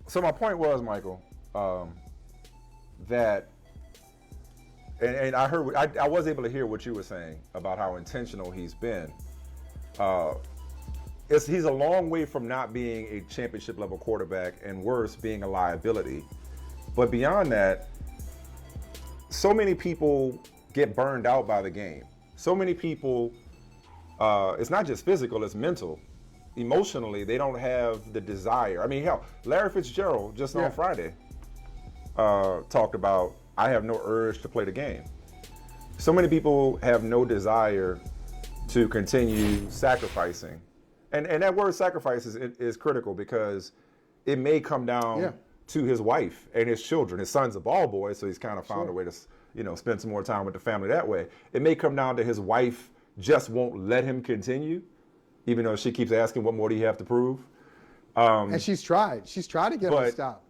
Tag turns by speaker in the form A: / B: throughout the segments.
A: So my point was, Michael, that, and I heard, I was able to hear what you were saying about how intentional he's been. He's a long way from not being a championship level quarterback, and worse, being a liability. But beyond that, so many people get burned out by the game. So many people, it's not just physical, it's mental. Emotionally, they don't have the desire. I mean, hell, Larry Fitzgerald just on Friday talked about, I have no urge to play the game. So many people have no desire to continue sacrificing. And that word sacrifice is critical, because it may come down to his wife and his children. His son's a ball boy, so he's kind of found a way to, spend some more time with the family that way. It may come down to his wife just won't let him continue, even though she keeps asking, what more do you have to prove?
B: And she's tried. She's tried to get him to stop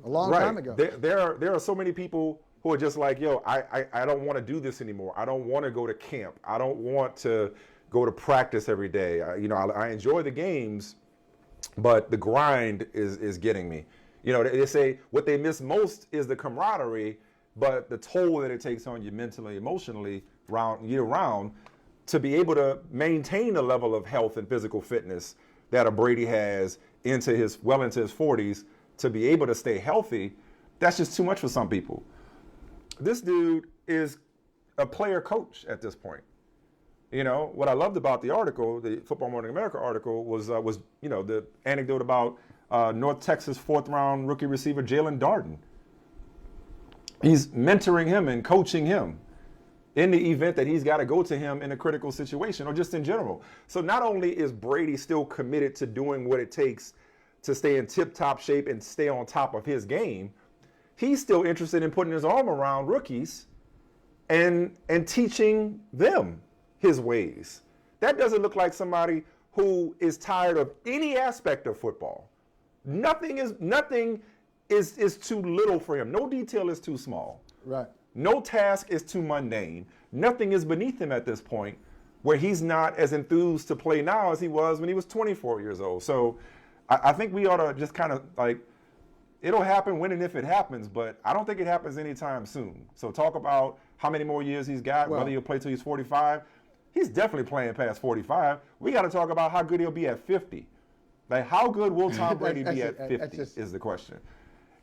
B: a long time ago.
A: There are so many people who are just like, yo, I don't want to do this anymore. I don't want to go to camp. I don't want to go to practice every day. I enjoy the games, but the grind is getting me. They say what they miss most is the camaraderie, but the toll that it takes on you mentally, emotionally, year round, to be able to maintain the level of health and physical fitness that a Brady has into his 40s, to be able to stay healthy, that's just too much for some people. This dude is a player coach at this point. What I loved about the article, the Football Morning America article, was the anecdote about North Texas 4th round rookie receiver Jalen Darden. He's mentoring him and coaching him in the event that he's got to go to him in a critical situation, or just in general. So not only is Brady still committed to doing what it takes to stay in tip-top shape and stay on top of his game, he's still interested in putting his arm around rookies and teaching them his ways. That doesn't look like somebody who is tired of any aspect of football. Nothing is too little for him. No detail is too small.
B: Right.
A: No task is too mundane. Nothing is beneath him at this point, where he's not as enthused to play now as he was when he was 24 years old. So I think we ought to just kind of it'll happen when and if it happens, but I don't think it happens anytime soon. So talk about how many more years he's got, whether he'll play till he's 45. He's definitely playing past 45. We got to talk about how good he'll be at 50. Like, how good will Tom Brady be at 50 is the question.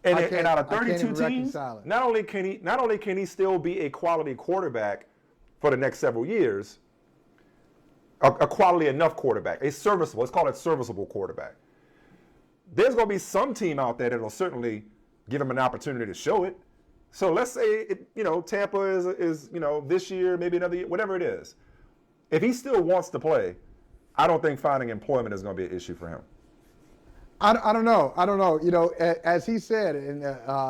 A: And out of 32 teams, not only can he still be a quality quarterback for the next several years, a quality enough quarterback, let's call it serviceable quarterback. There's going to be some team out there that'll certainly give him an opportunity to show it. So let's say, Tampa is this year, maybe another year, whatever it is. If he still wants to play, I don't think finding employment is going to be an issue for him.
B: I don't know. As he said in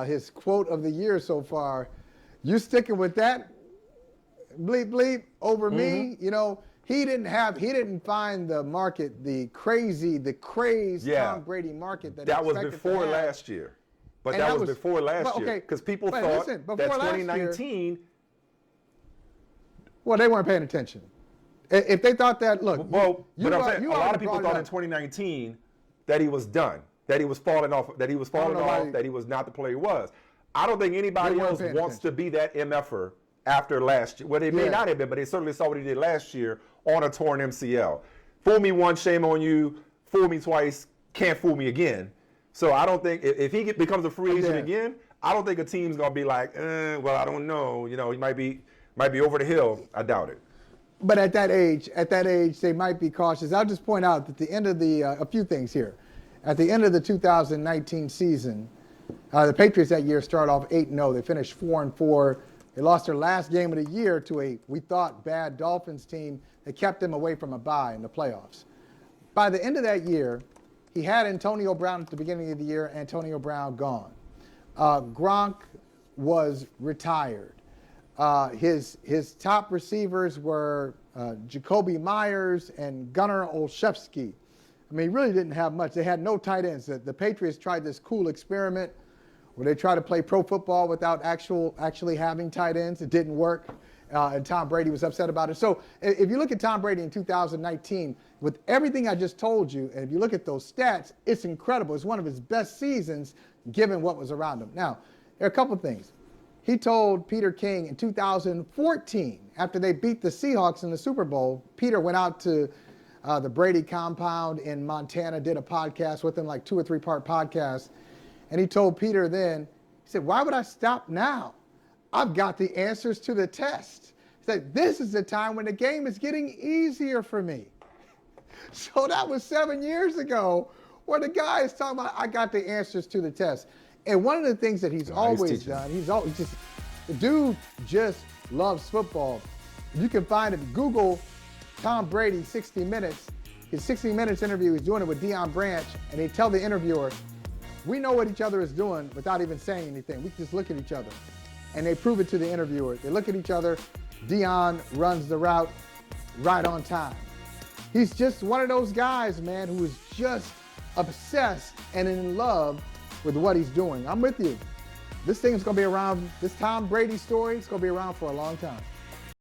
B: his quote of the year so far, you sticking with that bleep bleep over me. He didn't find the market, the crazed Tom Brady market that
A: was before last year. But that was before last year, because people thought that 2019.
B: Well, they weren't paying attention. If they thought that, look.
A: But I'm saying a lot of people thought in 2019 that he was done, that he was falling off, that he was not the player he was. I don't think anybody else wants to be that MFer after last year. Well, they may not have been, but they certainly saw what he did last year on a torn MCL. Fool me once, shame on you. Fool me twice, can't fool me again. So I don't think, if he becomes a free agent again, I don't think a team's going to be like, well, I don't know. He might be over the hill. I doubt it.
B: But at that age, they might be cautious. I'll just point out that the end of a few things here. At the end of the 2019 season, the Patriots that year started off 8-0. They finished 4-4. They lost their last game of the year to we thought, bad Dolphins team that kept them away from a bye in the playoffs. By the end of that year, he had Antonio Brown at the beginning of the year, Antonio Brown gone. Gronk was retired. His top receivers were Jacoby Myers and Gunnar Olszewski. I mean, he really didn't have much. They had no tight ends. The Patriots tried this cool experiment where they tried to play pro football without actually having tight ends. It didn't work. and Tom Brady was upset about it. So if you look at Tom Brady in 2019, with everything I just told you, and if you look at those stats, it's incredible. It's one of his best seasons given what was around him. Now, there are a couple things. He told Peter King in 2014, after they beat the Seahawks in the Super Bowl, Peter went out to the Brady compound in Montana, did a podcast with him, like 2 or 3 part podcast. And he told Peter then, he said, why would I stop now? I've got the answers to the test. He said, this is the time when the game is getting easier for me. So that was 7 years ago where the guy is talking about, I got the answers to the test. And one of the things that he's always done, the dude just loves football. You can find him, Google Tom Brady 60 Minutes. His 60 Minutes interview, he's doing it with Deion Branch, and they tell the interviewer, we know what each other is doing without even saying anything. We just look at each other. And they prove it to the interviewer. They look at each other. Deion runs the route right on time. He's just one of those guys, man, who is just obsessed and in love with what he's doing. I'm with you. This thing is going to be around, this Tom Brady story is going to be around for a long time.